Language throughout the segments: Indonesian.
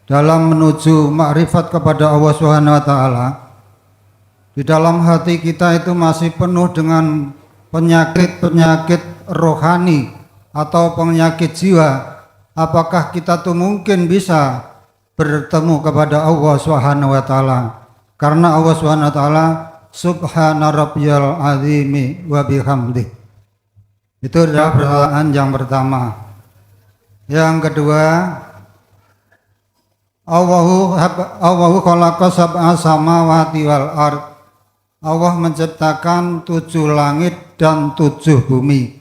dalam menuju makrifat kepada Allah Subhanahu wa taala, di dalam hati kita itu masih penuh dengan penyakit-penyakit rohani atau penyakit jiwa, apakah kita tuh mungkin bisa bertemu kepada Allah Subhanahu wa taala? Karena Allah Subhanahu wa taala subhana rabbiyal azimi wa bihamdi. Itu adalah pertanyaan yang pertama. Yang kedua, Allahu khalaqa sab'a samawati wal ard. Allah menciptakan 7 langit dan 7 bumi.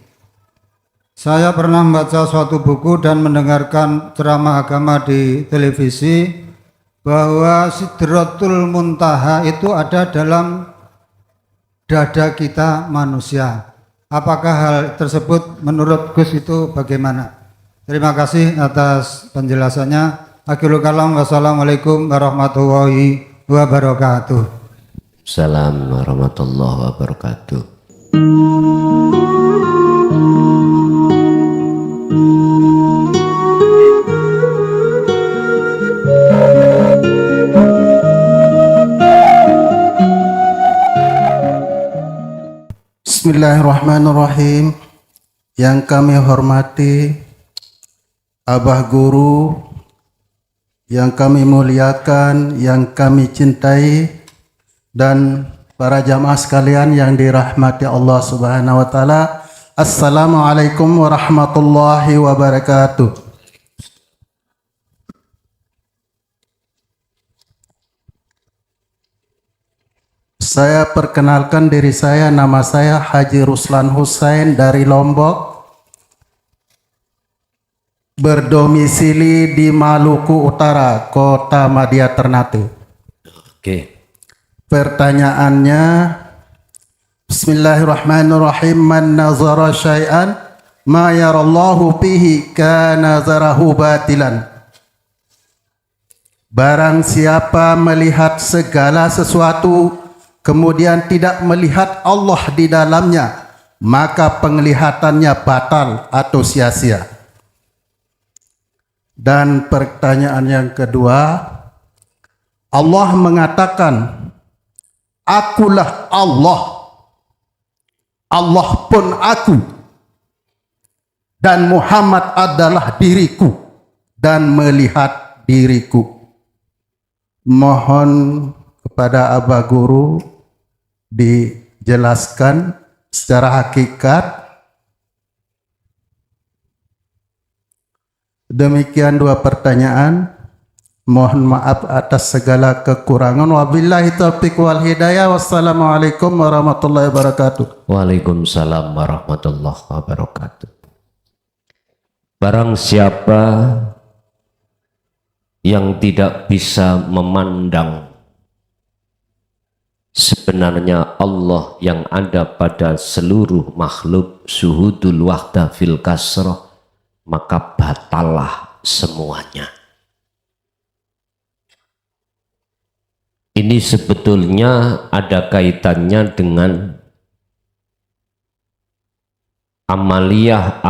Saya pernah membaca suatu buku dan mendengarkan ceramah agama di televisi bahwa Sidratul Muntaha itu ada dalam dada kita manusia. Apakah hal tersebut menurut Gus itu bagaimana? Terima kasih atas penjelasannya. Akhirul kalam, wassalamualaikum warahmatullahi wabarakatuh. Assalamualaikum warahmatullahi wabarakatuh. Bismillahirrahmanirrahim. Yang kami hormati Abah Guru, yang kami muliakan, yang kami cintai, dan para jamaah sekalian yang dirahmati Allah Subhanahu wa taala. Assalamualaikum warahmatullahi wabarakatuh. Saya perkenalkan diri saya, nama saya Haji Ruslan Hussein dari Lombok, berdomisili di Maluku Utara, Kota Madia Ternate. Oke. Pertanyaannya, Bismillahirrahmanirrahim. Man nazara syai'an ma yarallahu fihi kanazarahu batilan. Barang siapa melihat segala sesuatu kemudian tidak melihat Allah di dalamnya, maka penglihatannya batal atau sia-sia. Dan pertanyaan yang kedua, Allah mengatakan, akulah Allah, Allah pun aku, dan Muhammad adalah diriku dan melihat diriku. Mohon kepada Abah Guru dijelaskan secara hakikat. Demikian 2 pertanyaan. Mohon maaf atas segala kekurangan. Wabillahi taufiq wal hidayah. Wassalamualaikum warahmatullahi wabarakatuh. Waalaikumsalam warahmatullahi wabarakatuh. Barang siapa yang tidak bisa memandang sebenarnya Allah yang ada pada seluruh makhluk, syuhudul wahda fil kasrah, maka batalah semuanya. Ini sebetulnya ada kaitannya dengan amaliyah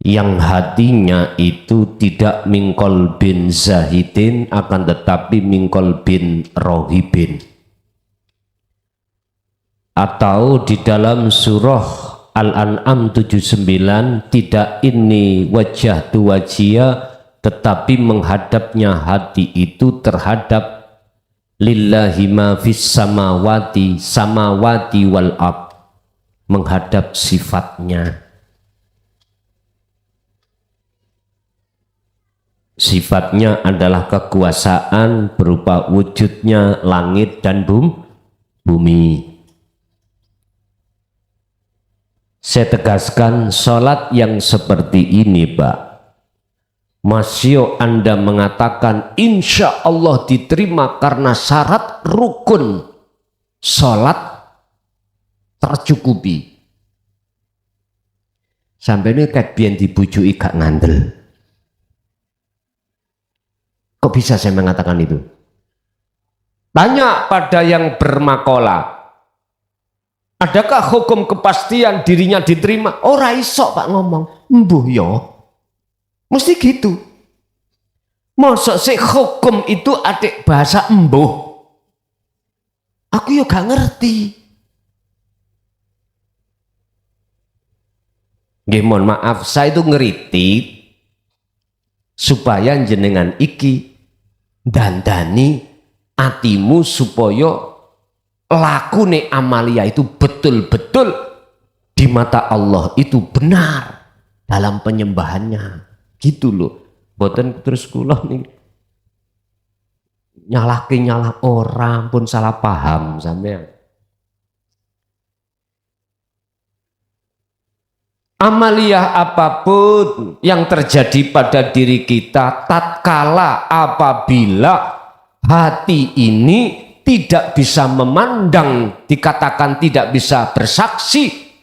yang hatinya itu tidak mingkol bin zahidin, akan tetapi mingkol bin rohibin. Atau di dalam surah Al-An'am 79, tidak ini wajah tu wajia, tetapi menghadapnya hati itu terhadap lillahi ma fis samawati samawati wal ard, menghadap sifatnya. Sifatnya adalah kekuasaan berupa wujudnya langit dan bumi. Saya tegaskan, sholat yang seperti ini, Pak, masih Anda mengatakan insya Allah diterima karena syarat rukun sholat tercukupi. Sampai ini kayak biar dibujui gak ngandel. Kok bisa saya mengatakan itu? Tanya pada yang bermakola, adakah hukum kepastian dirinya diterima? Ora iso Pak ngomong, mbuh yo. Mesti gitu. Masa sih hukum itu adik bahasa embuh? Aku yo gak ngerti. Nggih mohon maaf, saya itu ngeritik supaya jenengan iki dandani atimu supaya lakune Amalia itu betul-betul di mata Allah itu benar dalam penyembahannya. Gitu loh. Boten terus kula nih nyalah orang pun salah paham sampean. Amalia apapun yang terjadi pada diri kita tatkala apabila hati ini tidak bisa memandang, dikatakan tidak bisa bersaksi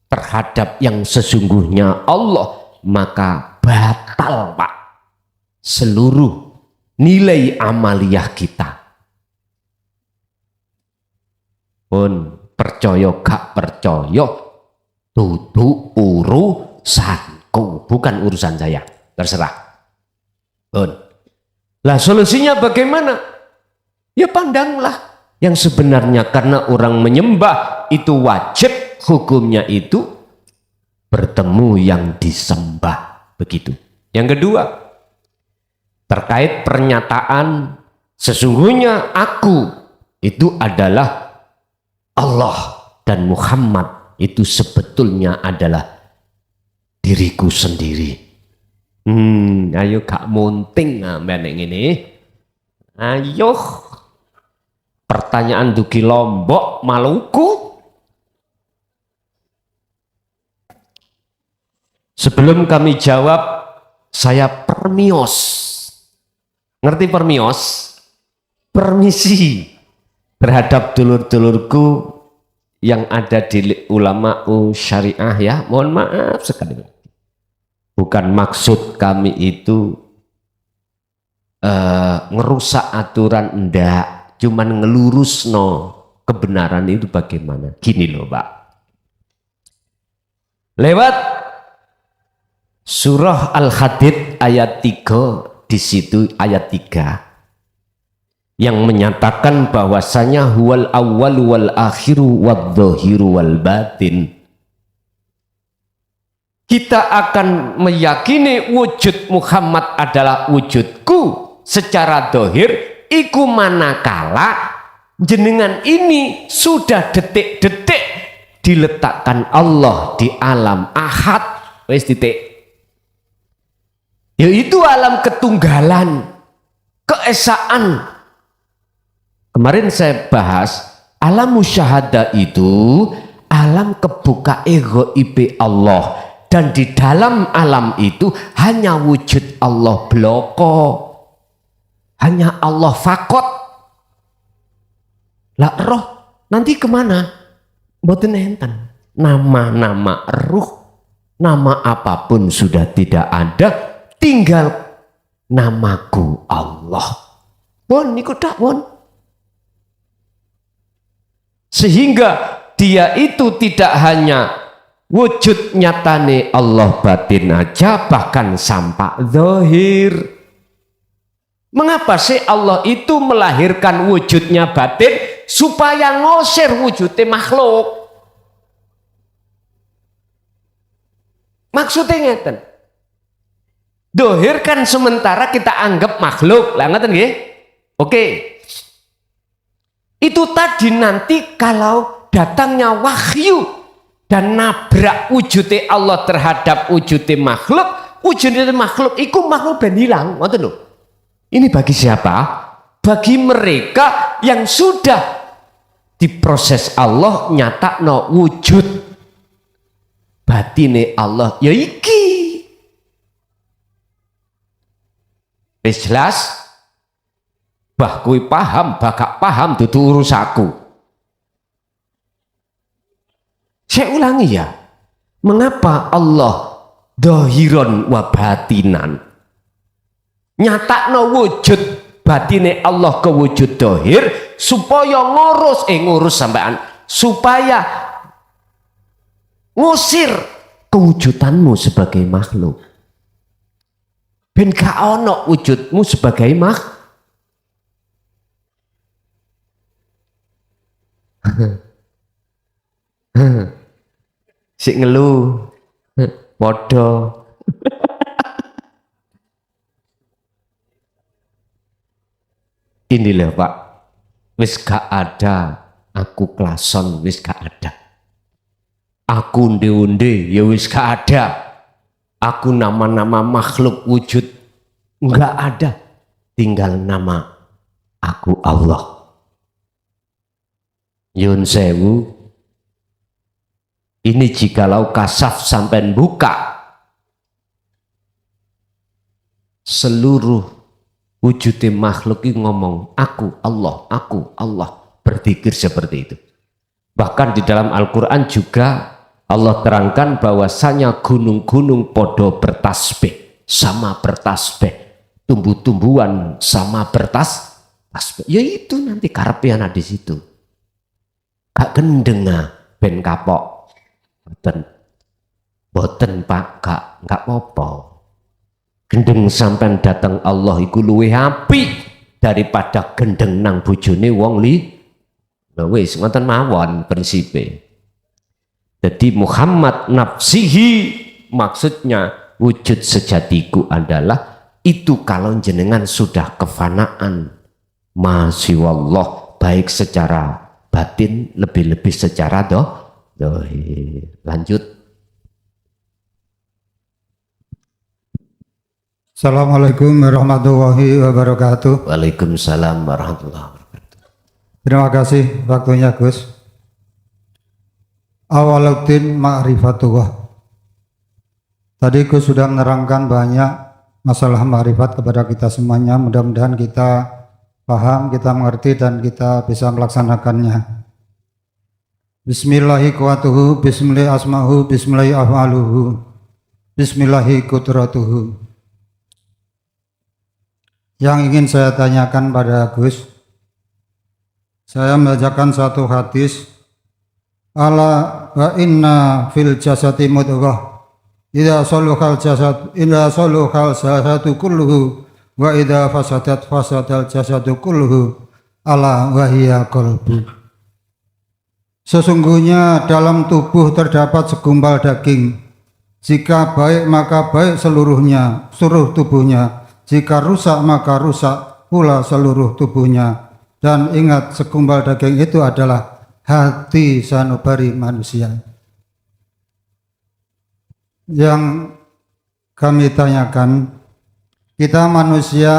terhadap yang sesungguhnya Allah, maka batal Pak seluruh nilai amaliyah kita. Pun percaya gak percaya dudu urusanku, bukan urusan saya, terserah. Pun lah solusinya bagaimana? Ya pandanglah yang sebenarnya, karena orang menyembah itu wajib hukumnya itu bertemu yang disembah, begitu. Yang kedua, terkait pernyataan sesungguhnya aku itu adalah Allah dan Muhammad itu sebetulnya adalah diriku sendiri. Ayo gak munting sampeyan ngene. Ayo. Pertanyaan dugi Lombok, Maluku. Sebelum kami jawab, saya permios. Ngerti permios? Permisi terhadap dulur-dulurku yang ada di ulama syariah ya. Mohon maaf sekali. Bukan maksud kami itu ngerusak aturan, enggak. Cuman ngelurus kebenaran itu bagaimana. Gini loh Pak. Lewat surah Al-Hadid ayat 3, di situ ayat 3 yang menyatakan bahwasanya huwal awwal wal akhiru wad dhahiru wal batin. Kita akan meyakini wujud Muhammad adalah wujudku secara dhahir, iku manakala jenengan ini sudah detik-detik diletakkan Allah di alam ahad, wis titik, yaitu alam ketunggalan, keesaan. Kemarin saya bahas alam musyahadah itu alam kebuka ego IP Allah, dan di dalam alam itu hanya wujud Allah bloko, hanya Allah fakot. Lah roh nanti kemana? Mboten enten. Nama-nama ruh, nama apapun sudah tidak ada, tinggal namaku Allah. Pun niku dak pun. Sehingga dia itu tidak hanya wujud nyatane Allah batin aja, bahkan sampai zahir. Mengapa sih Allah itu melahirkan wujudnya batin supaya ngosir wujudnya makhluk? Maksudnya ngeten. Dohir kan sementara kita anggap makhluk, lah ngeten nggih? Oke. Itu tadi nanti kalau datangnya wahyu dan nabrak wujudnya Allah terhadap wujudnya makhluk itu makhluk ben hilang, ngoten lho. Ini bagi siapa? Bagi mereka yang sudah diproses Allah nyatakno wujud batine Allah ya iki. Wis jelas? Bah kuwi paham, bakak paham dudu urusaku. Saya ulangi ya. Mengapa Allah dhahiron wa batinan? Nyatakno wujud batine Allah ke wujud dhahir supaya ngurus sampean, supaya ngusir kewujudanmu sebagai makhluk. Ben gak ono wujudmu sebagai sik ngeluh padha. Ini loh Pak, wis gak ada aku klason, wis gak ada. Aku unde-unde ya wis gak ada. Aku nama-nama makhluk wujud enggak ada. Tinggal nama aku Allah. Yun sewu. Ini jikalau kasaf sampai buka seluruh wujudnya makhluk ini ngomong aku Allah, berzikir seperti itu. Bahkan di dalam Al-Quran juga Allah terangkan bahwasanya gunung-gunung podo bertasbih, sama bertasbih, tumbuh-tumbuhan sama bertasbih. Ya itu nanti karepian di situ. Gak gendeng ben kapok. Boten Pak, gak apa-apa. Gendeng sampai datang Allah iku luwih apik daripada gendeng nang bojone wong li. Wis ngoten mawon prinsipe. Jadi Muhammad nafsihi maksudnya wujud sejatiku adalah itu kalau jenengan sudah kefanaan masyiwallah baik secara batin lebih-lebih secara dohir. Lanjut. Assalamualaikum warahmatullahi wabarakatuh. Waalaikumsalam warahmatullahi wabarakatuh. Terima kasih waktunya Gus. Awaluddin ma'rifatullah. Tadi Gus sudah menerangkan banyak masalah ma'rifat kepada kita semuanya. Mudah-mudahan kita paham, kita mengerti dan kita bisa melaksanakannya. Bismillahirrahmanirrahim. Bismillahi asma'uhu, bismillahi af'aluhu, bismillahi qudratuhu. Yang ingin saya tanyakan pada Gus, saya membacakan satu hadis, ala wa inna fil jasati mudghah, idza saluhal jasadu kulluhu wa idza fasadal jasadu kulluhu, ala wa hiya qalbu. Sesungguhnya dalam tubuh terdapat segumpal daging, jika baik maka baik seluruhnya, seluruh tubuhnya. Jika rusak maka rusak pula seluruh tubuhnya. Dan ingat segumpal daging itu adalah hati sanubari manusia. Yang kami tanyakan, kita manusia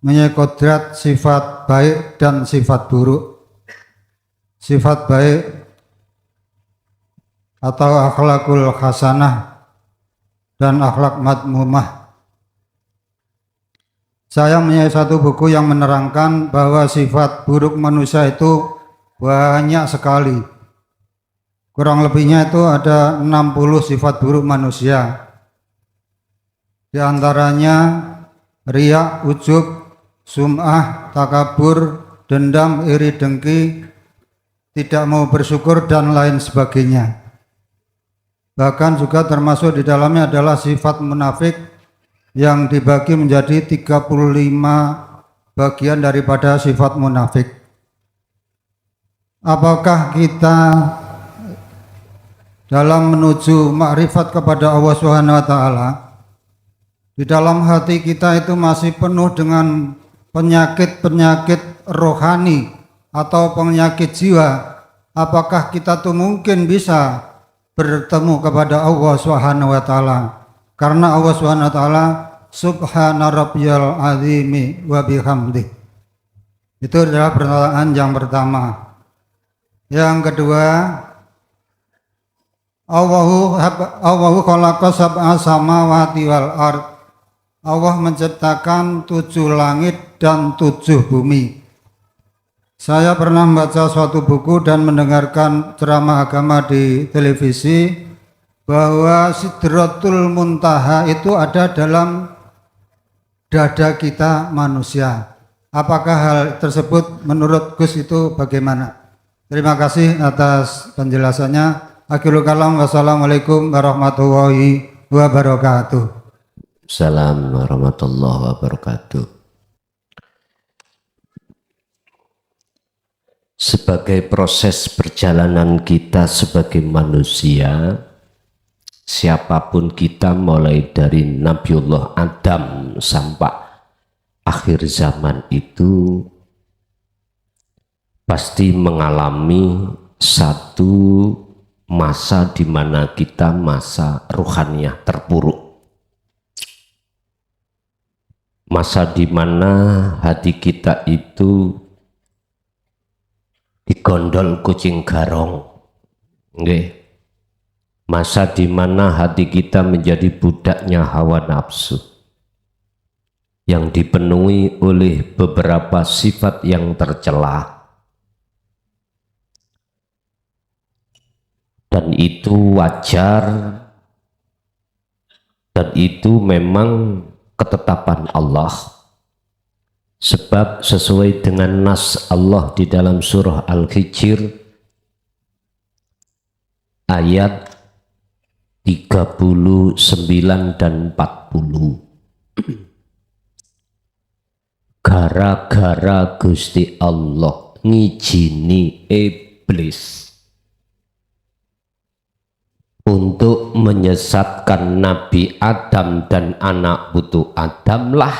mempunyai kodrat sifat baik dan sifat buruk. Sifat baik atau akhlakul hasanah dan akhlak madmumah. Saya punya satu buku yang menerangkan bahwa sifat buruk manusia itu banyak sekali. Kurang lebihnya itu ada 60 sifat buruk manusia. Di antaranya riya, ujub, sum'ah, takabur, dendam, iri, dengki, tidak mau bersyukur dan lain sebagainya. Bahkan juga termasuk di dalamnya adalah sifat munafik yang dibagi menjadi 35 bagian daripada sifat munafik. Apakah kita dalam menuju makrifat kepada Allah Subhanahu wa taala di dalam hati kita itu masih penuh dengan penyakit-penyakit rohani atau penyakit jiwa? Apakah kita tuh mungkin bisa bertemu kepada Allah Subhanahu wa taala? Karena Allah Subhanahu wa taala subhana rabbiyal azimi wa bihamdi. Itu adalah pertanyaan yang pertama. Yang kedua, Allahu khalaqa sab'a samawati wal ard. Allah menciptakan 7 langit dan 7 bumi. Saya pernah membaca suatu buku dan mendengarkan ceramah agama di televisi bahwa Sidratul Muntaha itu ada dalam dada kita manusia. Apakah hal tersebut menurut Gus itu bagaimana? Terima kasih atas penjelasannya. Akhirul kalam, wassalamualaikum warahmatullahi wabarakatuh. Waalaikumsalam warahmatullahi wabarakatuh. Sebagai proses perjalanan kita sebagai manusia, siapapun kita mulai dari Nabiullah Adam sampai akhir zaman itu pasti mengalami satu masa di mana kita masa ruhaniyah terpuruk. Masa di mana hati kita itu digondol kucing garong. Nggih. Masa di mana hati kita menjadi budaknya hawa nafsu yang dipenuhi oleh beberapa sifat yang tercela. Dan itu wajar, dan itu memang ketetapan Allah. Sebab sesuai dengan nas Allah di dalam surah Al-Hijr ayat 39 dan 40. Gara-gara Gusti Allah ngijini iblis untuk menyesatkan Nabi Adam dan anak putu Adam lah,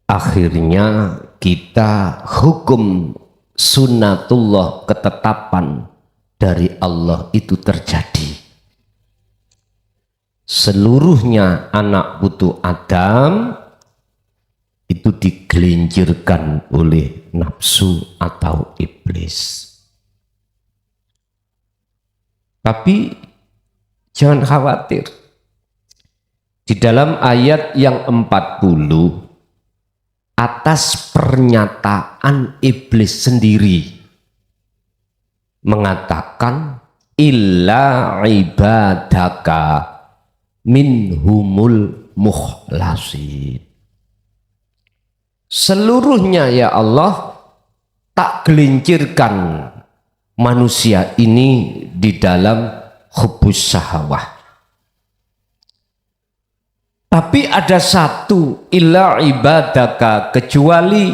akhirnya kita hukum sunnatullah, ketetapan dari Allah itu terjadi. Seluruhnya anak putu Adam itu digelincirkan oleh nafsu atau iblis. Tapi jangan khawatir, di dalam ayat yang 40 atas pernyataan iblis sendiri mengatakan illa ibadaka minhumul mukhlasin. Seluruhnya ya Allah tak gelincirkan manusia ini di dalam hubbus syahwah. Tapi ada satu, illa ibadaka, kecuali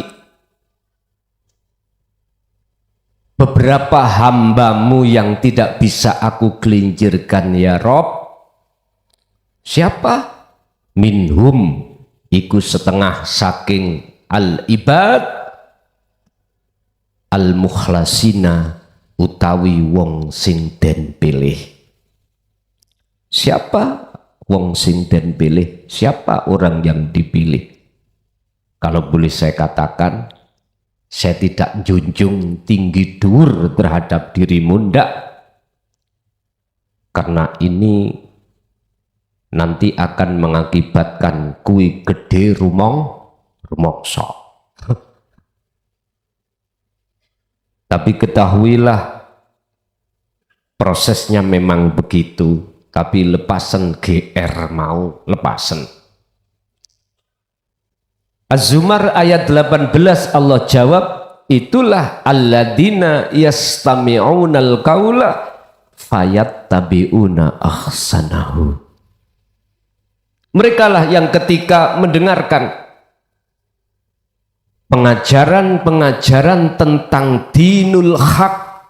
beberapa hambamu yang tidak bisa aku gelincirkan ya Rob. Siapa? Minhum, iku setengah saking al-ibad al-mukhlasina, utawi wong sing den pilih. Siapa wong sing den pilih? Siapa orang yang dipilih? Kalau boleh saya katakan, saya tidak junjung tinggi dur terhadap dirimu, ndak. Karena ini nanti akan mengakibatkan kui gede rumokso. Tapi ketahuilah prosesnya memang begitu, tapi lepasan GR mau lepasan. Az-Zumar ayat 18 Allah jawab, itulah alladzina yastami'unal qaula fayattabi'una ahsanahu. Merekalah yang ketika mendengarkan pengajaran-pengajaran tentang dinul haq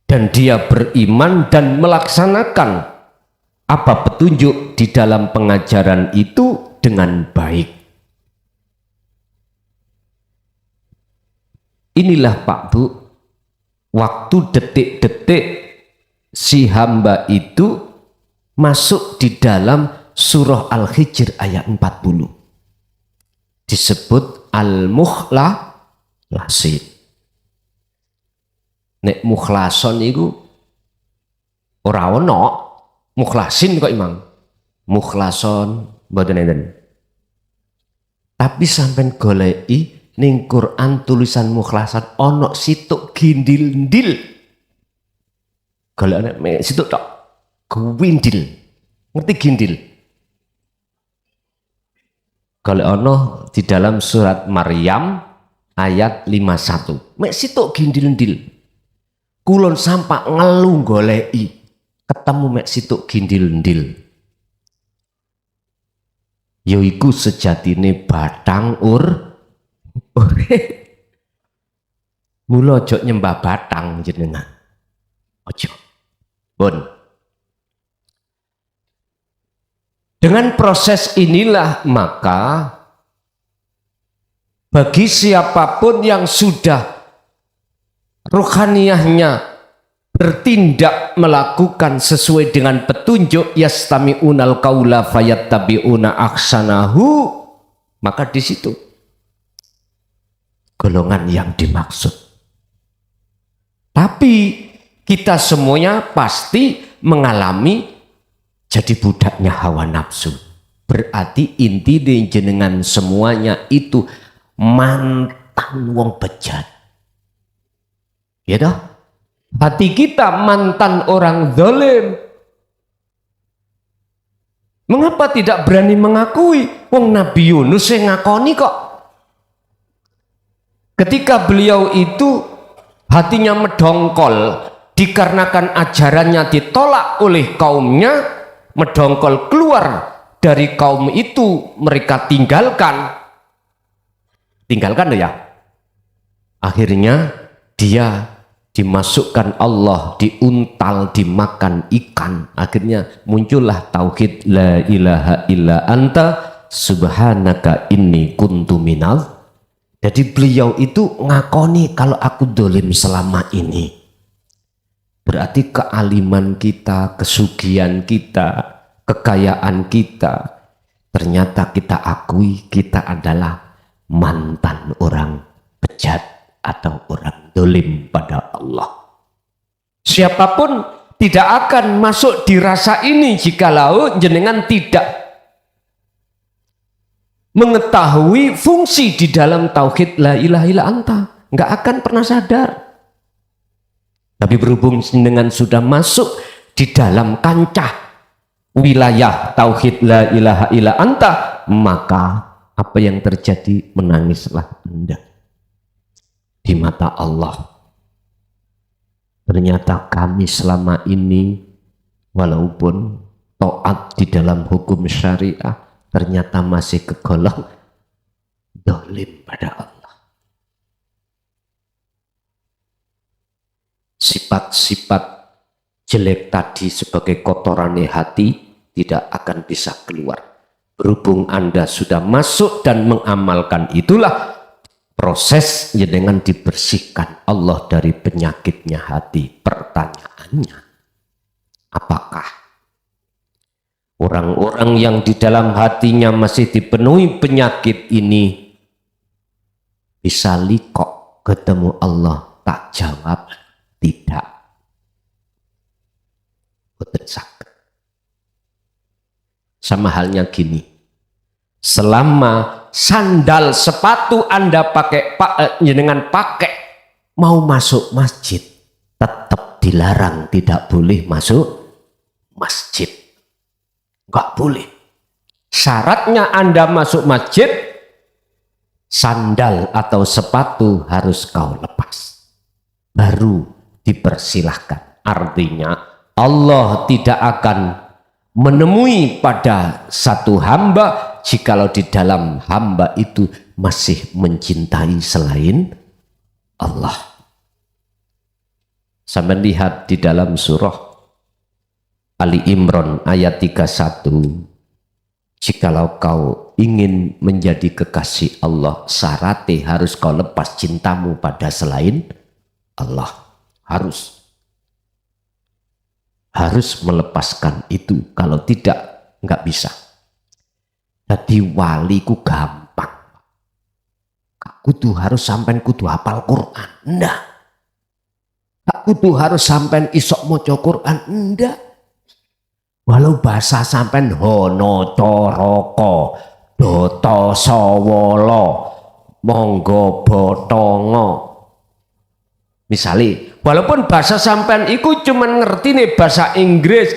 dan dia beriman dan melaksanakan apa petunjuk di dalam pengajaran itu dengan baik. Inilah Pak Bu, waktu detik-detik si hamba itu masuk di dalam surah Al-Hijr ayat 40. Disebut al-mukhlasin. Nek mukhlason itu ora ono, mukhlasin kok Imam. Mukhlason mboten enten. Tapi sampean goleki ning Quran tulisan mukhlasan ono situk gindil-ndil. Golekane mek situk tok. Gwindil. Ngerti gindil? Kalau ono di dalam surat Maryam ayat 51. Mek situk gindil-ndil. Kulon sampak ngelu goleki ketemu mek situk gindil-ndil. Yaiku sejatine batang urip. Mula ojo nyembah batang jenengan. Ojo. Pun. Dengan proses inilah maka bagi siapapun yang sudah rohaniyahnya bertindak melakukan sesuai dengan petunjuk yastami'unal qaula fayattabi'una ahsanahu, maka di situ golongan yang dimaksud. Tapi kita semuanya pasti mengalami jadi budaknya hawa nafsu. Berarti inti jenengan semuanya itu mantan wong bejat. Ya dah? Hati kita mantan orang zalim. Mengapa tidak berani mengakui? Wong Nabi Yunus yang ngakoni kok. Ketika beliau itu hatinya mendongkol dikarenakan ajarannya ditolak oleh kaumnya, mendongkol keluar dari kaum itu, mereka tinggalkan ya. Akhirnya dia dimasukkan Allah, diuntal, dimakan ikan. Akhirnya muncullah tauhid la ilaha illa anta subhanaka inni kuntu minal. Jadi beliau itu ngakoni kalau aku dolim selama ini. Berarti kealiman kita, kesugihan kita, kekayaan kita, ternyata kita akui kita adalah mantan orang bejat atau orang dolim pada Allah. Siapapun tidak akan masuk di rasa ini jikalau jenengan tidak mengetahui fungsi di dalam tauhid la ilaha illa anta, nggak akan pernah sadar. Tapi berhubung dengan sudah masuk di dalam kancah wilayah tauhid la ilaha illa anta, maka apa yang terjadi? Menangislah Anda di mata Allah. Ternyata kami selama ini walaupun taat di dalam hukum syariah, ternyata masih kegolong dolim pada Allah. Sifat-sifat jelek tadi sebagai kotoran hati tidak akan bisa keluar. Berhubung Anda sudah masuk dan mengamalkan, itulah proses dengan dibersihkan Allah dari penyakitnya hati. Pertanyaannya, apakah orang-orang yang di dalam hatinya masih dipenuhi penyakit ini bisa liqo ketemu Allah? Tak jawab, tidak. Boten saged. Sama halnya gini, selama sandal sepatu Anda pakai dengan pakai mau masuk masjid, tetap dilarang, tidak boleh masuk masjid. Enggak boleh. Syaratnya Anda masuk masjid, sandal atau sepatu harus kau lepas. Baru dipersilahkan. Artinya Allah tidak akan menemui pada satu hamba jikalau di dalam hamba itu masih mencintai selain Allah. Saya melihat di dalam surah Ali Imran ayat 31, jikalau kau ingin menjadi kekasih Allah, syaratnya harus kau lepas cintamu pada selain Allah. Harus melepaskan itu, kalau tidak nggak bisa. Jadi wali ku gampang, kak kudu harus sampai kudu hafal Quran, enggak. Kak kudu harus sampai isok moco Quran, enggak. Walau bahasa sampai hono coroko doto sawolo monggo botongo, misalnya walaupun bahasa sampean iku cuman ngerti nih bahasa Inggris,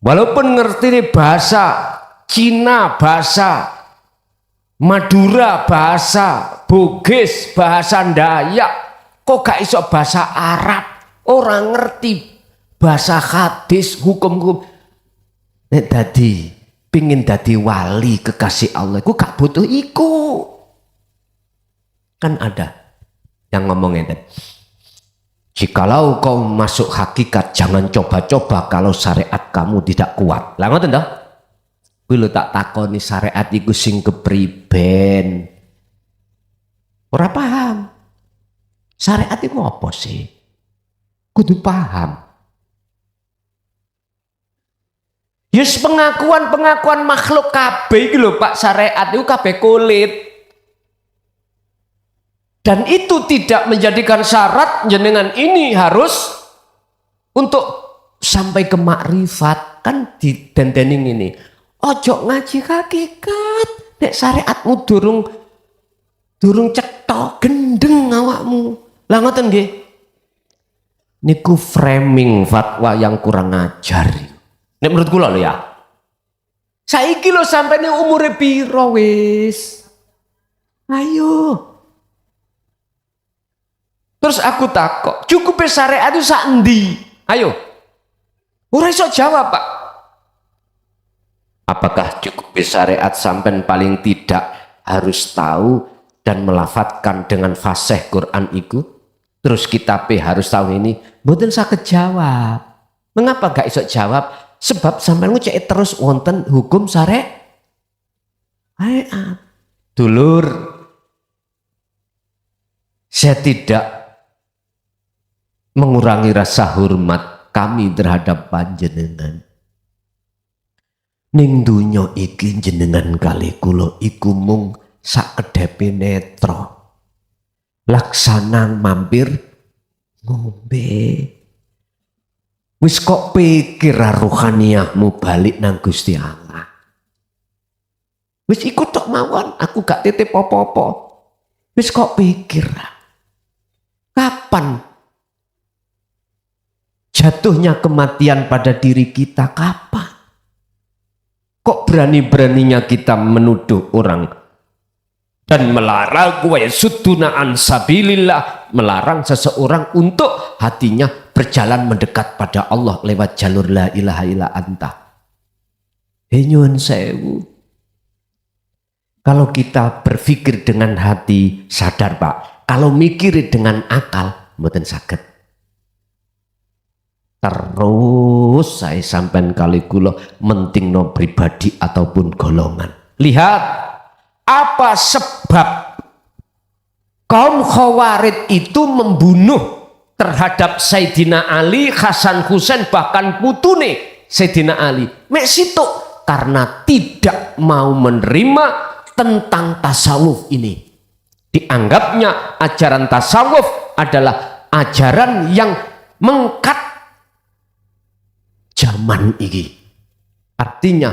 walaupun ngerti nih bahasa Cina, bahasa Madura, bahasa Bugis, bahasa Dayak, kok gak iso bahasa Arab, orang ngerti bahasa hadis, hukum-hukum. Nek dadi pingin dadi wali kekasih Allah iku gak butuh iku. Kan ada yang ngomongin tadi, jikalau kau masuk hakikat jangan coba-coba kalau syariat kamu tidak kuat. Lah ngoten toh? Kuwi lho tak takoni syariat iku sing kepriben. Ora paham. Syariat iku apa sih? Kudu paham. Yes, pengakuan makhluk kabeh iki lho Pak, syariat itu kabeh kulit. Dan itu tidak menjadikan syarat jenengan ini harus untuk sampai ke makrifat. Kan didendening ini. Ojo ngaji hakikat, nek syariatmu durung cetok gendeng awakmu. Lah ngoten nggih. Niku framing fatwa yang kurang ajar. Nek menurut kula lho ya. Saiki lho sampene umure piro wis? Ayo. Terus aku takok, cukup syariat itu sak endi? Ayo. Ora iso jawab, Pak. Apakah cukup syariat sampean paling tidak harus tahu dan melafadzkan dengan fasih Quran itu? Terus kitabnya harus tahu ini? Mboten saged jawab. Mengapa gak iso jawab? Sebab sampean ngucek terus wonten hukum syariat. Dulur, saya tidak mengurangi rasa hormat kami terhadap panjenengan. Ning dunya iki jenengan kali kula iku mung sakedhepe netra. Laksana mampir ngombe. Wis kok pikir rohaniyahmu balik nang Gusti Allah. Wis ikut tok mawon, aku gak titip apa-apa. Wis kok pikir. Kapan jatuhnya kematian pada diri kita? Kapan? Kok berani-beraninya kita menuduh orang dan melarang wa yasudduna an sabilillah, melarang seseorang untuk hatinya berjalan mendekat pada Allah lewat jalur la ilaha illa anta. Nyuwun sewu. Kalau kita berpikir dengan hati sadar Pak, kalau mikir dengan akal mboten saged. Terus saya sampean kali kula mentingno pribadi ataupun golongan. Lihat apa sebab kaum Khawarij itu membunuh terhadap Sayyidina Ali, Hasan Husain, bahkan putune Sayyidina Ali. Mek situ karena tidak mau menerima tentang tasawuf ini. Dianggapnya ajaran tasawuf adalah ajaran yang mengkat zaman ini. Artinya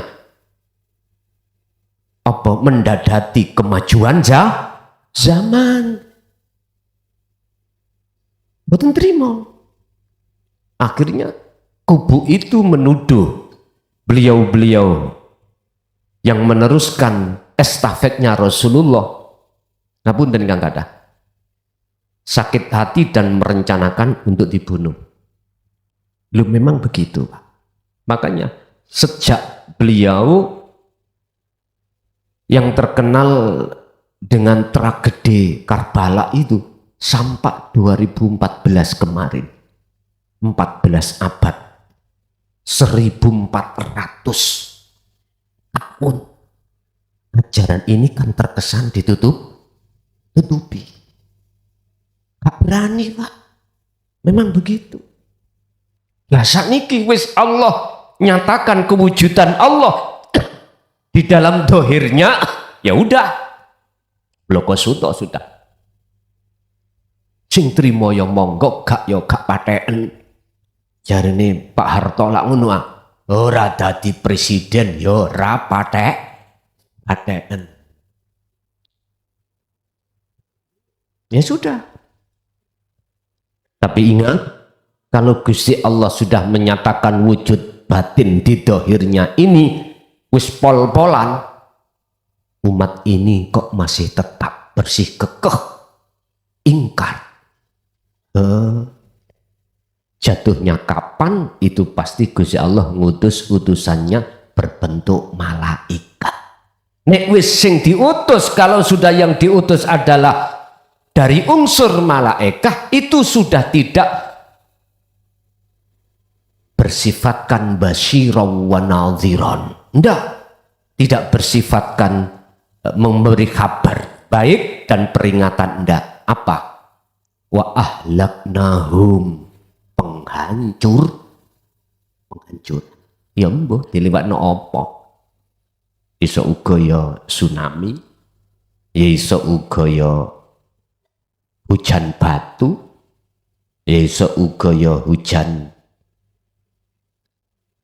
apa? Mendadati kemajuan zaman. Boten terima. Akhirnya kubu itu menuduh beliau-beliau yang meneruskan estafetnya Rasulullah. Ngapunten kang kathah. Sakit hati dan merencanakan untuk dibunuh. Lu memang begitu, Pak. Makanya sejak beliau yang terkenal dengan tragedi Karbala itu sampai 2014 kemarin, 14 abad, 1400 tahun, ajaran ini kan terkesan tutupi. Gak berani Pak, memang begitu. Lah sakniki wis Allah nyatakan kewujudan Allah di dalam dohirnya, ya udah, bloko sudah. Sing trimo ya monggo, gak ya gak paten. Jarene Pak Harto lak ngono ah. Ora dadi presiden ya ora paten. Ya sudah. Tapi ingat, kalau Gusti Allah sudah menyatakan wujud batin di dohirnya ini wis pol-polan, umat ini kok masih tetap bersih kekeh ingkar. Jatuhnya kapan itu pasti Gusti Allah ngutus utusannya berbentuk malaikat. Nek wis sing diutus, kalau sudah yang diutus adalah dari unsur malaikat, itu sudah tidak bersifatkan basyiraw wa nadhiran. Tidak bersifatkan memberi kabar baik dan peringatan. Apa? Wa ahlaknahum, penghancur. Ya mbuh diliwatno apa? Iso uga ya tsunami, ya iso uga ya hujan batu, ya iso uga ya hujan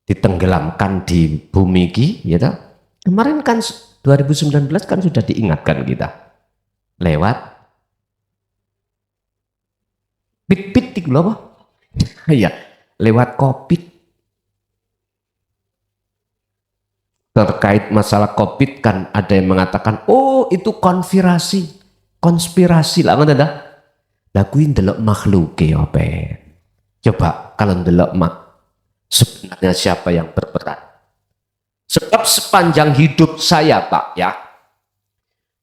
ditenggelamkan di bumi iki, ya toh. Kemarin kan 2019 kan sudah diingatkan kita lewat pit itu apa? Iya, lewat COVID. Terkait masalah COVID kan ada yang mengatakan, oh itu konspirasi lah, ngoten dah. Lah kuwi ndelok makhluk ya apa? Coba kalau ndelok sebenarnya siapa yang berperan? Sebab sepanjang hidup saya Pak ya,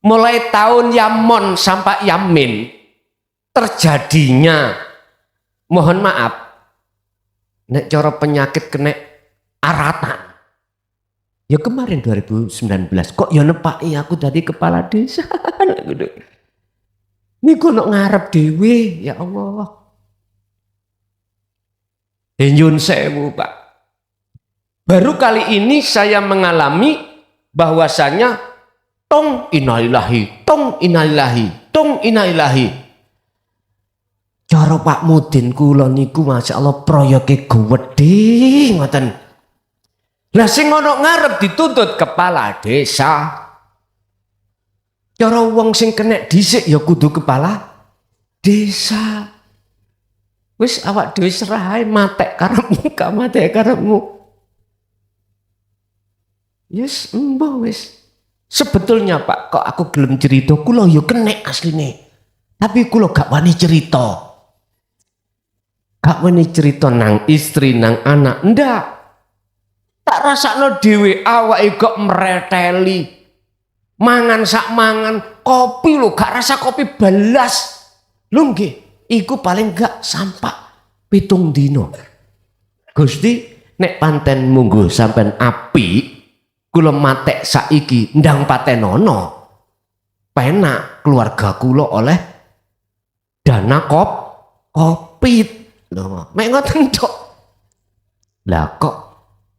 mulai tahun Yammon sampai Yamin terjadinya, mohon maaf, nek cara penyakit kena aratan. Ya kemarin 2019 kok ya nepaki aku dari kepala desa. Ini kok nak ngarep dewe, ya Allah. Nyun sewu Pak. Baru kali ini saya mengalami bahwasanya tong innalillahi, tong innalillahi, tong innalillahi. Cara Pak Mudin kula niku masyaallah proyeke gede ngoten. Lah sing ono ngarep dituntut kepala desa. Cara wong sing kena dhisik ya kudu kepala desa. Wis awak dhewe serah ae matek karepmu, gak matek karepmu. Yes, mbah wis. Sebetulnya Pak, kok aku gelem cerita, kula ya kena asline. Tapi kula gak wani cerita. Gak wani cerita nang istri, nang anak, ndak. Tak rasakno dhewe awake kok mreteli. Mangan sak mangan, kopi lho gak rasa kopi belas. Lho nggih, iku paling gak sampak 7 dino. Gusti, nek panten mungguh sampean apik, kula matek saiki ndang patenono. Penak keluarga kula oleh dana kopi. Lho, mek ngoten tok. Lah kok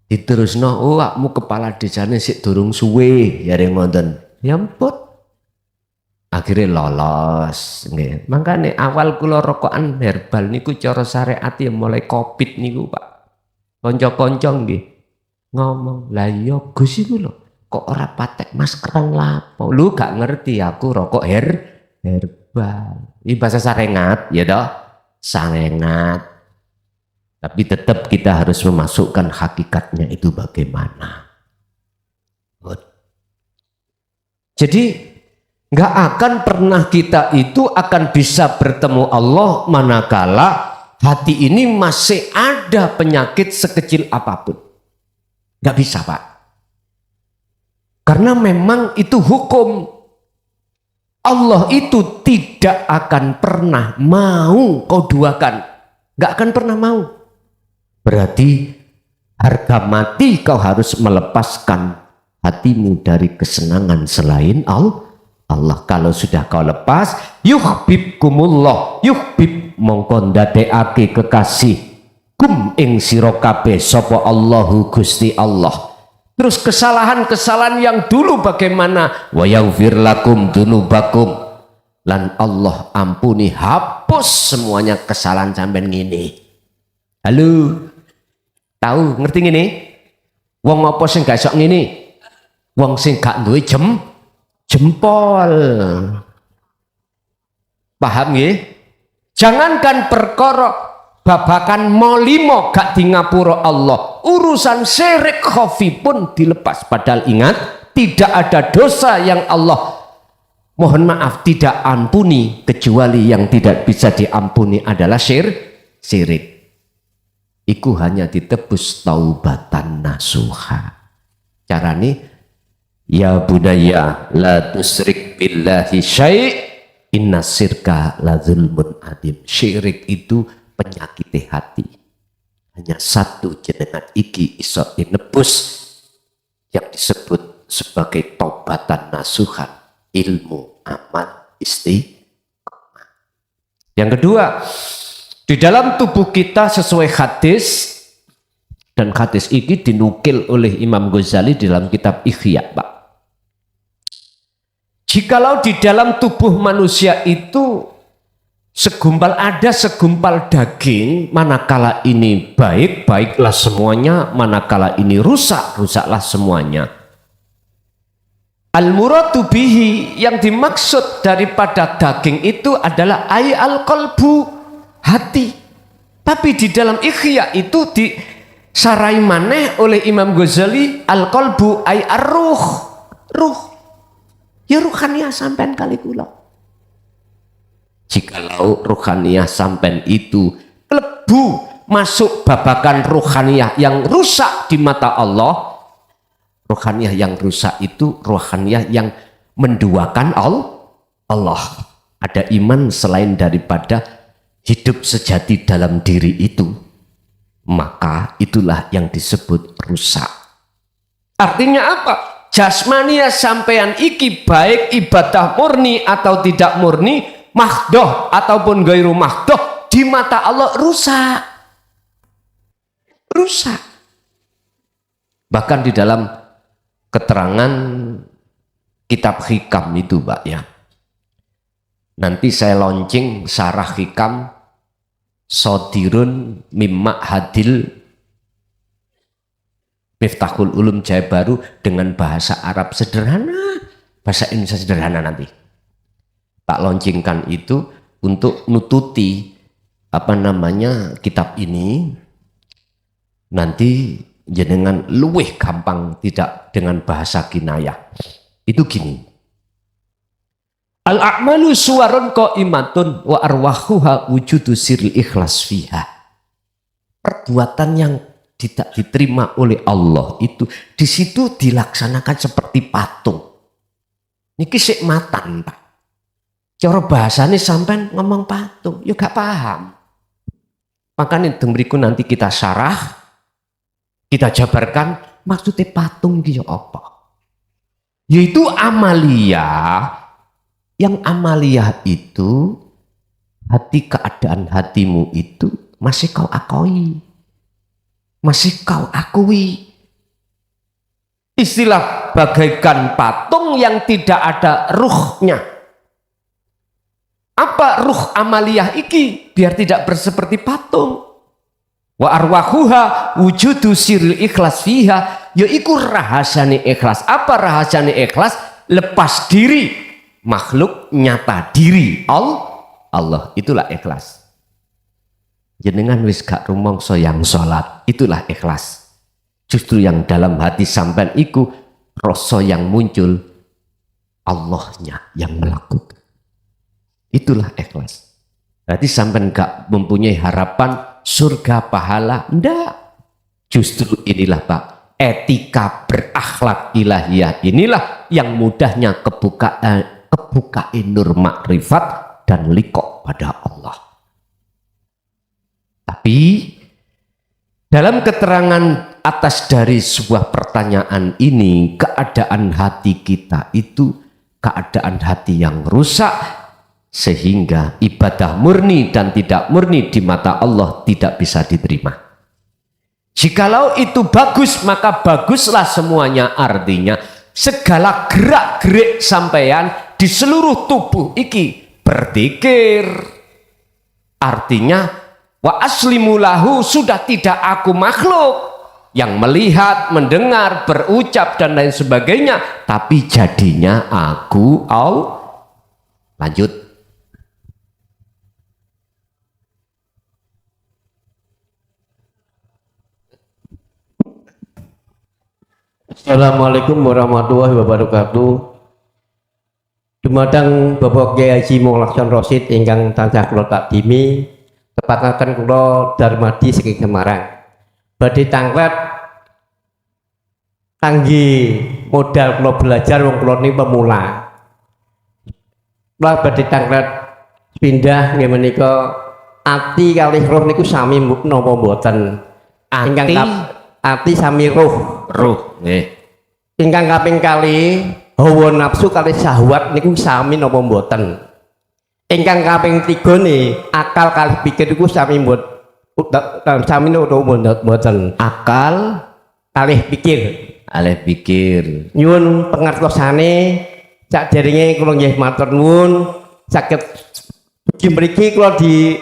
diterusno, oh akmu kepala desane sik durung suwe, ya ngoten. Ya ampun. Akhirnya lolos, nggih. Makane awal kula rokokan herbal niku cara syariat ya mulai Covid niku, Pak. Kanca-kanca nggih ngomong, "Lah iya Gus iku lho, kok ora patek maskeran lapo?" Lu gak ngerti aku rokok herbal. Ini bahasa sarengat, ya toh? Sarengat. Tapi tetap kita harus memasukkan hakikatnya itu bagaimana. Jadi nggak akan pernah kita itu akan bisa bertemu Allah manakala hati ini masih ada penyakit sekecil apapun. Nggak bisa Pak. Karena memang itu hukum. Allah itu tidak akan pernah mau kau duakan. Nggak akan pernah mau. Berarti harga mati kau harus melepaskan hatimu dari kesenangan selain Allah. Kalau sudah kau lepas, yuhibbukumullah, yuhib mongko ndadekake kekasih kum ing sira kabeh sapa Allahu Gusti Allah. Terus kesalahan-kesalahan yang dulu bagaimana? Wa yaghfir lakum dzunubakum, lan Allah ampuni, hapus semuanya kesalahan sampean ngene. Halo, tahu ngerti ngene? Wong apa sing gak iso ngene? Wong sing gak duwe jempol. Paham nggih? Jangankan perkara babakan molimo gak di ngapura Allah, urusan syirik khafi pun dilepas. Padahal ingat, tidak ada dosa yang Allah mohon maaf tidak ampuni kecuali yang tidak bisa diampuni adalah syirik. Iku hanya ditebus taubatan nasuha. Carane ya bunaya la tusrik billahi syai' inna sirka la zulmun adim. Syirik itu penyakit hati. Hanya satu jenengan iki iso dinebus yang disebut sebagai taubatan nasuhan, ilmu, amal, istiqomah. Yang kedua, di dalam tubuh kita sesuai hadis, dan hadis ini dinukil oleh Imam Ghazali dalam kitab Ihya, Pak. Jikalau di dalam tubuh manusia itu ada segumpal daging, manakala ini baik, baiklah semuanya, manakala ini rusak, rusaklah semuanya. Al-muradu bihi, yang dimaksud daripada daging itu adalah al-qalbu, hati. Tapi di dalam Ihya itu disarai maneh oleh Imam Ghazali, al-qalbu ar-ruh, ruh. Ya ruhaniyah sampean kali kula. Jikalau ruhaniyah sampean itu klebu masuk babakan ruhaniyah yang rusak di mata Allah, ruhaniyah yang rusak itu ruhaniyah yang menduakan Allah. Ada iman selain daripada hidup sejati dalam diri itu, maka itulah yang disebut rusak. Artinya apa? Jasmania sampean iki baik ibadah murni atau tidak murni, mahdoh ataupun gairu mahdoh, di mata Allah rusak. Rusak. Bahkan di dalam keterangan kitab hikam itu, Pak, ya. Nanti saya launching sarah hikam sodirun mimma hadil Miftahul Ulum Jaya Baru dengan bahasa Arab sederhana, bahasa Indonesia sederhana nanti. Tak launchingkan itu untuk nututi kitab ini. Nanti jenengan luweh gampang, tidak dengan bahasa kinayah. Itu gini. Al-a'malu suwarun qaimatun wa arwahuha wujudu siril ikhlas fiha. Perbuatan yang tidak diterima oleh Allah itu di situ dilaksanakan seperti patung. Niki sik matan, Pak. Cara bahasane sampean ngomong patung, ya gak paham. Makanya mriku nanti kita syarah, kita jabarkan maksudnya patung iki ya apa. Yaitu amaliyah. Yang amaliyah itu keadaan hatimu itu masih kau akui. Masih kau akui. Istilah bagaikan patung yang tidak ada ruhnya. Apa ruh amaliyah iki? Biar tidak berseperti patung. Wa arwahuha wujudu siril ikhlas fiha. Yaiku rahasiane ikhlas. Apa rahasiane ikhlas? Lepas diri. Makhluk nyata diri. Allah. Itulah ikhlas. Jenengan wis gak rumangsa yang sholat, itulah ikhlas. Justru yang dalam hati sampean iku rasa yang muncul, Allahnya yang melakukan. Itulah ikhlas. Berarti sampean gak mempunyai harapan surga pahala, ndak. Justru inilah, Pak, etika berakhlak ilahiyah inilah yang mudahnya kebukaan nur makrifat dan liqo pada Allah. Tapi dalam keterangan atas dari sebuah pertanyaan ini, keadaan hati kita itu keadaan hati yang rusak, sehingga ibadah murni dan tidak murni di mata Allah tidak bisa diterima. Jikalau itu bagus, maka baguslah semuanya. Artinya segala gerak-gerik sampean di seluruh tubuh iki berzikir. Artinya wa aslimulahu, sudah tidak aku makhluk yang melihat, mendengar, berucap dan lain sebagainya, tapi jadinya aku lanjut. Assalamualaikum warahmatullahi wabarakatuh. Dumateng Bapak Kyai Haji Mohlakson Rosid ingkang tansah kula takdimi, tepataken kula Darmadi saking Semarang. Badhe tanglet kangge modal kula belajar wong kula niki pemula. Kula badhe tanglet pindah nggih menika ati kalih roh niku sami napa mboten? Ati sami roh. Roh nggih. Ingkang kaping kalih hawa nafsu kalih syahwat niku sami napa mboten? Ingkang kaping 3 nih akal kalih pikir niku sami sami napa mboten? Akal Kalih pikir. alih pikir. Nyuwun pangertosane sakderenge kula nggih matur nuwun saged ugi mriki kula di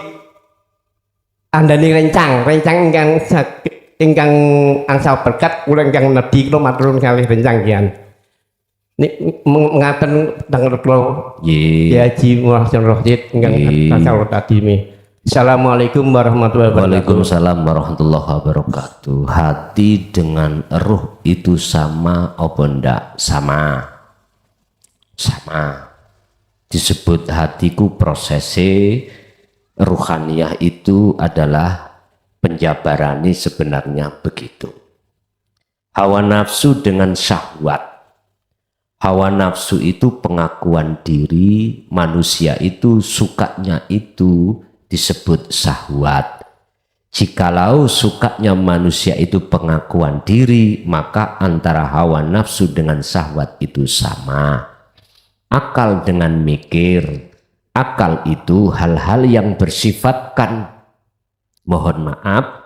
andani rencang ingkang angsal berkat kula ingkang nedhi kula matur nuwun kalih rencang kian. Ngaten tanggal kula Nggih. Ya Haji Muhammad Rosid ingkang angsal tadimi. Assalamualaikum warahmatullahi wabarakatuh. Waalaikumsalam warahmatullahi wabarakatuh. Hati dengan ruh itu sama apa ndak? Sama. Sama. Disebut hatiku prosese ruhaniyah itu adalah penjabarani sebenarnya begitu. Hawa nafsu dengan syahwat. Hawa nafsu itu pengakuan diri, manusia itu sukanya itu disebut syahwat. Jikalau sukanya manusia itu pengakuan diri, maka antara hawa nafsu dengan syahwat itu sama. Akal dengan mikir. Akal itu hal-hal yang bersifatkan, mohon maaf,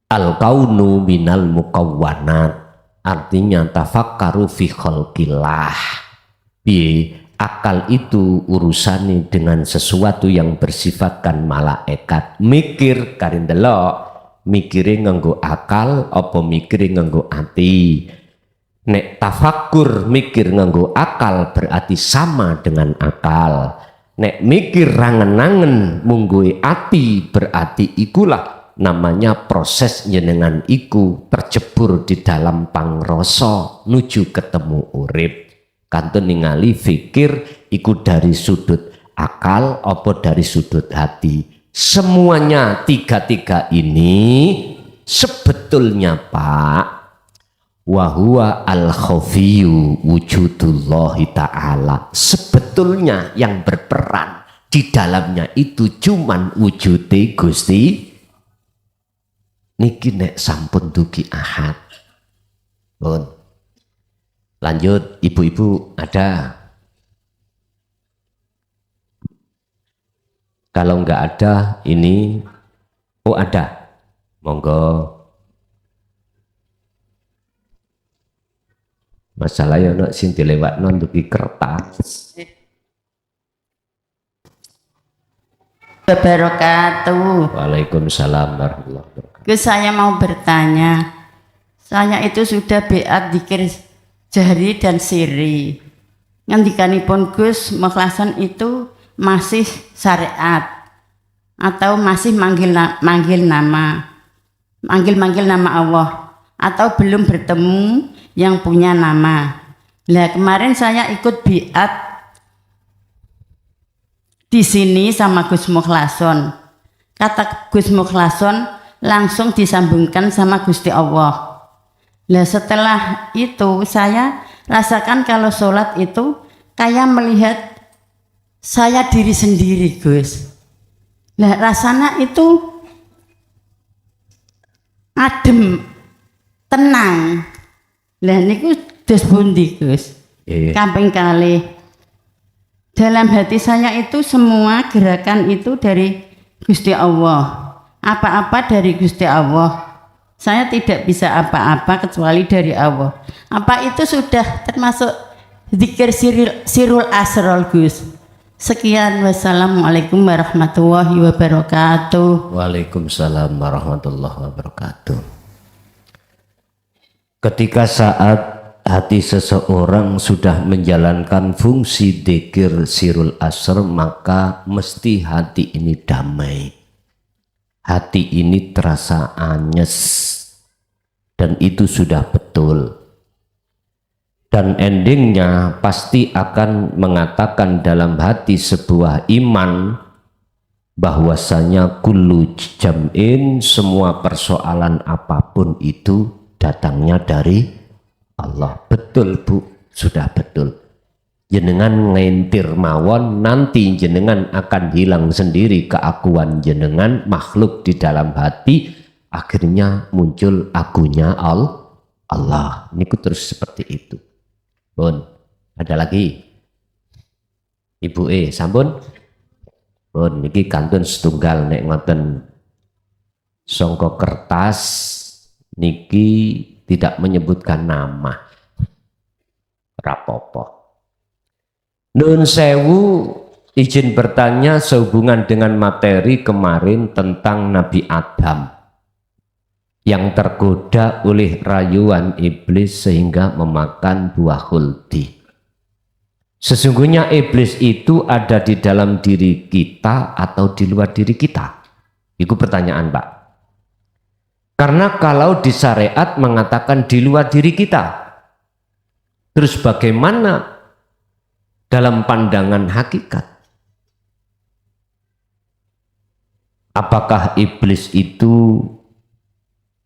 al-kaunu minal mukawwanat, artinya tafakkaru fi khalqillah. Akal itu urusannya dengan sesuatu yang bersifatkan malaikat. Mikir karindelok, mikire nganggo akal apa mikire nganggo ati. Nek tafakkur mikir nganggo akal berarti sama dengan akal. Nek mikir rangen-rangen mungguhe ati berarti ikulah namanya proses njenengan iku terjebur di dalam pangrasa nuju ketemu urip. Kantun ningali fikir ikut dari sudut akal apa dari sudut hati. Semuanya tiga-tiga ini sebetulnya Pak wahuwa al-khafiyu wujudullahi ta'ala, sebetulnya yang berperan di dalamnya itu cuman wujude Gusti niki nek sampun dugi ahad. Pun lanjut, ibu-ibu ada? Kalau nggak ada ini, oh ada, monggo. Masalahnya nak sing dilewat non dugi kertas. Wabarakatuh. Waalaikumsalam warahmatullahi wabarakatuh. Saya mau bertanya, saya itu sudah beat dzikir jahri dan siri. Ngendikanipun Gus Mukhlason itu masih syariat atau masih manggil nama Allah atau belum bertemu yang punya nama. Lah kemarin saya ikut biat di sini sama Gus Mukhlason. Kata Gus Mukhlason langsung disambungkan sama Gusti Allah. Lah setelah itu saya rasakan kalau sholat itu kayak melihat saya diri sendiri Gus. Lah rasanya itu adem, tenang. Lah niku dos pundi Gus? Kamping kali. Dalam hati saya itu semua gerakan itu dari Gusti Allah. Apa-apa dari Gusti Allah. Saya tidak bisa apa-apa kecuali dari Allah. Apa itu sudah termasuk zikir sirul asrol Gus? Sekian, wassalamualaikum warahmatullahi wabarakatuh. Waalaikumsalam warahmatullahi wabarakatuh. Ketika saat hati seseorang sudah menjalankan fungsi dzikir sirul asr, maka mesti hati ini damai. Hati ini terasa anyes, dan itu sudah betul. Dan endingnya pasti akan mengatakan dalam hati sebuah iman bahwasanya kullu jam'in, semua persoalan apapun itu datangnya dari Allah. Betul Bu, sudah betul. Jenengan ngentir mawon, nanti jenengan akan hilang sendiri keakuan jenengan, makhluk di dalam hati, akhirnya muncul akunya Allah. Ini terus seperti itu. Bun, ada lagi? Ibu sampun? Bun, niki kantun setunggal nek ngoten songko kertas niki tidak menyebutkan nama. Rapopo. Nun sewu, izin bertanya sehubungan dengan materi kemarin tentang Nabi Adam yang tergoda oleh rayuan iblis sehingga memakan buah khuldi. Sesungguhnya iblis itu ada di dalam diri kita atau di luar diri kita? Itu pertanyaan Pak. Karena kalau di syariat mengatakan di luar diri kita, terus bagaimana dalam pandangan hakikat? Apakah iblis itu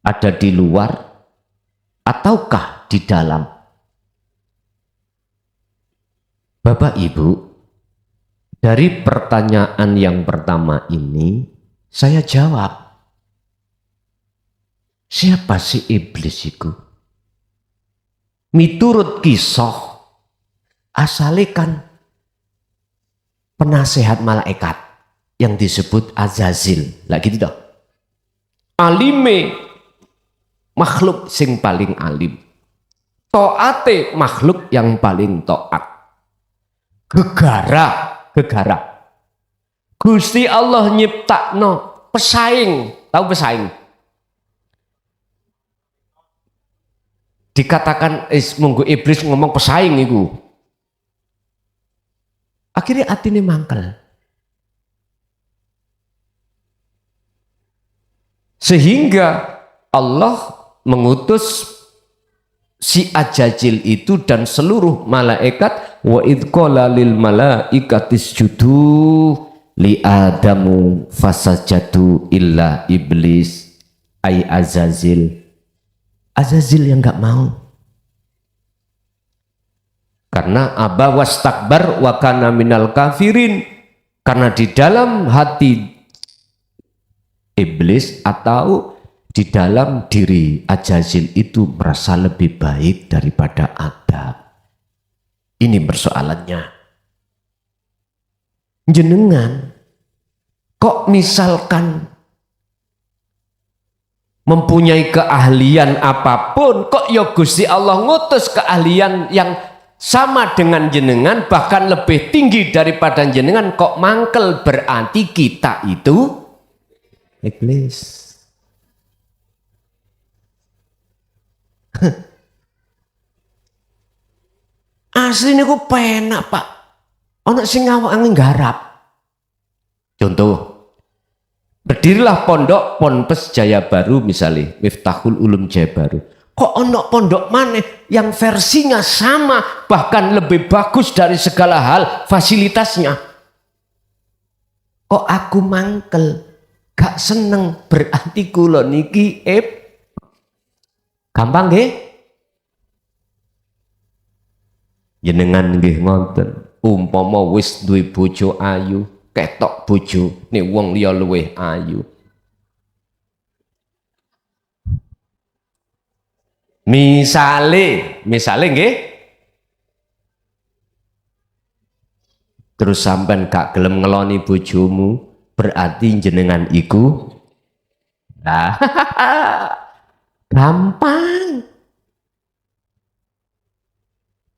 ada di luar ataukah di dalam? Bapak Ibu, dari pertanyaan yang pertama ini saya jawab, siapa sih iblis itu? Miturut kisah asalnya kan penasehat malaikat yang disebut Azazil. Lah gitu toh. Alime makhluk sing paling alim. Taate makhluk yang paling taat. Gegara. Gusti Allah nyiptakno pesaing. Tahu pesaing? Dikatakan monggo iblis ngomong pesaing itu. Akhirnya atine mangkel. Sehingga Allah mengutus si Ajajil itu dan seluruh malaikat, wa idh qala lil malaikati isjudu li adamu fasajadu illa iblis ay Azazil. Azazil yang enggak mau. Karena aba wastakbar wa kana minal kafirin, karena di dalam hati iblis atau di dalam diri Ajazil itu merasa lebih baik daripada Adam. Ini persoalannya. Jenengan kok misalkan mempunyai keahlian apapun, kok ya Gusti Allah ngutus keahlian yang sama dengan jenengan, bahkan lebih tinggi daripada jenengan, kok mangkel? Berarti kita itu iblis. Asli ini ku penak Pak. Ono sing ngawak nggarap. Contoh, berdirilah pondok Ponpes Jaya Baru misalnya, Miftahul Ulum Jaya Baru. Kok ono pondok mana yang versinya sama, bahkan lebih bagus dari segala hal fasilitasnya? Kok aku mangkel, gak seneng? Berarti kula niki gampang nggih? Jenengan nggih ngoten, umpama wis duwe bojo ayu, ketok bojo nek wong liya luwih ayu. Misale nggih, terus sampean gak gelem ngeloni bojomu, berarti jenengan iku gampang.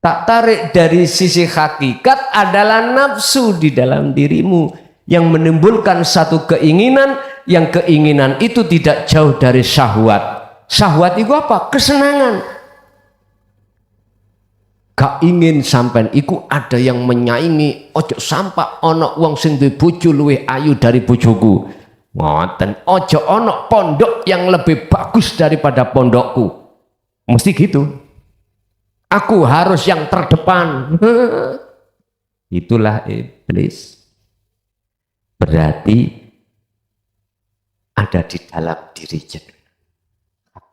Tak tarik dari sisi hakikat adalah nafsu di dalam dirimu yang menimbulkan satu keinginan, yang keinginan itu tidak jauh dari syahwat. Syahwat itu apa? Kesenangan. Gak ingin sampean iku ada yang menyaingi, ojo sampai ono wong sing duwe bojo luwih ayu dari bojoku. Ngoten, ojo ono pondok yang lebih bagus daripada pondokku. Mesti gitu. Aku harus yang terdepan. Itulah iblis. Berarti ada di dalam diri jenengan.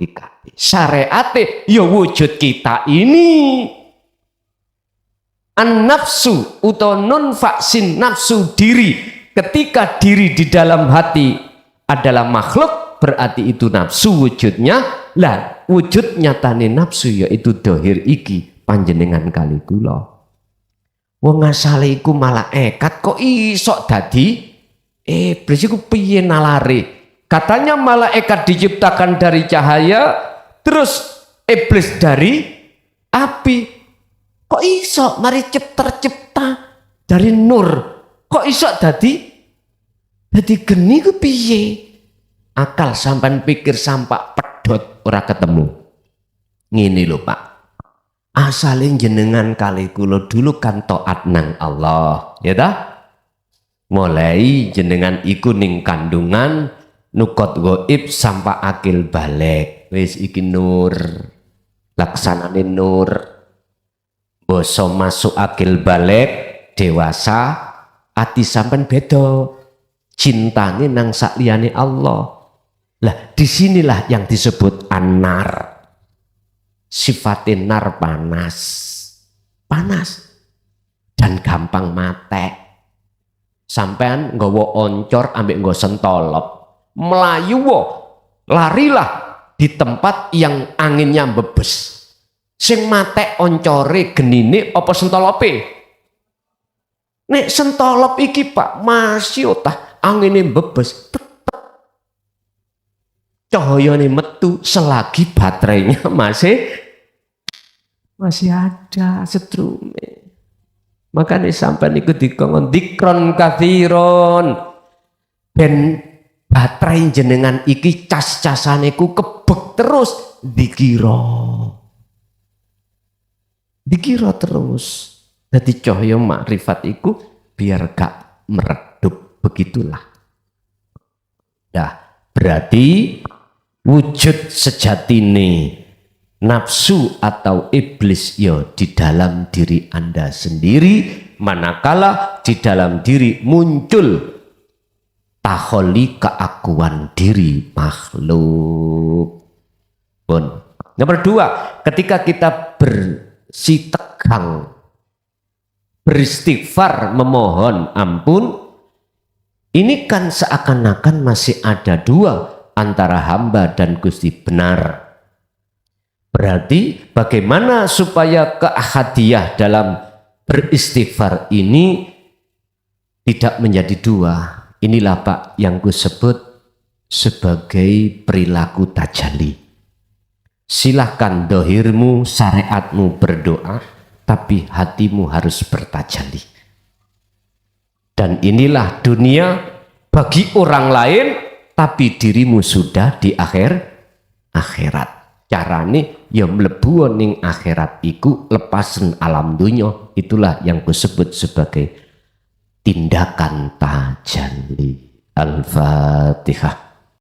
hakikate. Syariate ya wujud kita ini. An-nafsu atau non vaksin nafsu diri, ketika diri di dalam hati adalah makhluk, berarti itu nafsu wujudnya. Lah wujud nyatane nafsu yaitu dohir iki panjenengan kali kula. Wong asale iku malaikat kok iso dadi iblis iku piye nalare? Katanya malaikat diciptakan dari cahaya, terus iblis dari api. Kok iso mari tercipta dari nur? Kok iso dadi geni ku piye? Akal sampan pikir sampak pedhot ora ketemu. Ngene lho Pak. Asale jenengan kali kula dulu kan taat nang Allah, ya ta? Mulai jenengan iku ning kandungan nukot goib sampai akil balik. Wis iki nur. Laksanane nur. Boso masuk akil balik dewasa ati sampean beda cintane nang sakliyane Allah. Lah disinilah yang disebut anar. Sifatin nar panas dan gampang mate. Sampean nggawa oncor ambek nggo sentolop, melayu wo, larilah di tempat yang anginnya bebes. Sing mate oncore genine apa sentolope? Nek sentolop iki Pak masih otah angine bebes. Cahayane metu selagi baterainya masih ada setrume. Makanya sampai niku dikongkon dikron kathiron ben baterai jenengan iki cas-casane ku kebek terus dikira terus. Jadi cahaya makrifat iku biar gak meredup, begitulah. Nah, berarti wujud sejatine nafsu atau iblis ya di dalam diri Anda sendiri, manakala di dalam diri muncul taholi keakuan diri makhluk. Pun. Nomor 2, ketika kita bersitegang, beristighfar, memohon ampun, ini kan seakan-akan masih ada dua antara hamba dan Gusti benar. Berarti bagaimana supaya keahadiyah dalam beristighfar ini tidak menjadi dua? Inilah Pak yang kusebut sebagai perilaku tajalli. Silahkan dohirmu, syariatmu berdoa, tapi hatimu harus bertajalli. Dan inilah dunia bagi orang lain, tapi dirimu sudah di akhirat. Carane ya mlebu ning akhirat iku lepasen alam dunya. Itulah yang kusebut sebagai tindakan tajalli. Al-Fatihah.